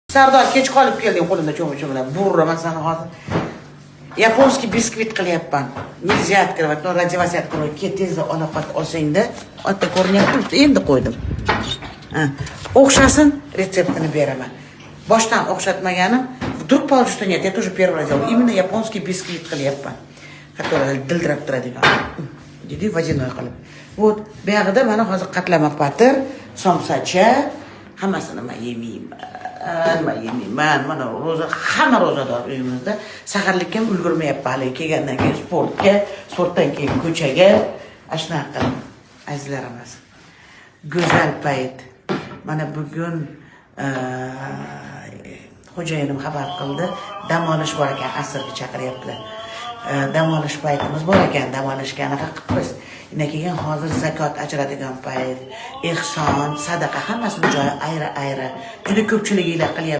Sardor kech qolib kelding qo'limda cho'michi bilan. Burra masalan hozir. Yaponskiy biskvit qilyapman. Nельзя открывать, но раздевайся открой. Tezda olaqat olsang-da, otda ko'rinyapti, endi qo'ydim. O'xshasin retseptini beraman. Boshdan o'xshatmaganim, вдруг получится нет, я тоже первый раз делал. Именно японский бисквит qilyapman. Который dildirab turadigan. Dedi водяной qilib. Вот, bu yerda mana hozir qatlama patir, somsacha, hammasini men yeyman. Mana ro'za, hamma ro'zador uyimizda saharlikka ham ulgurmayapman hali kelgandan keyin sportdan keyin ko'chaga, ashnaqa azizlarimiz. Go'zal payt. Mana bugun xo'jayinim xabar qildi, dam olish bor ekan, asrga chaqiryaptilar. Dam olish paytimiz bor ekan, dam olishga anaqa qilibmiz. Keyin hozir zakot ajratigan payt, ehson, sadaqa hammasini joyi ayra-ayra. Juda ko'pchilik qilyapti.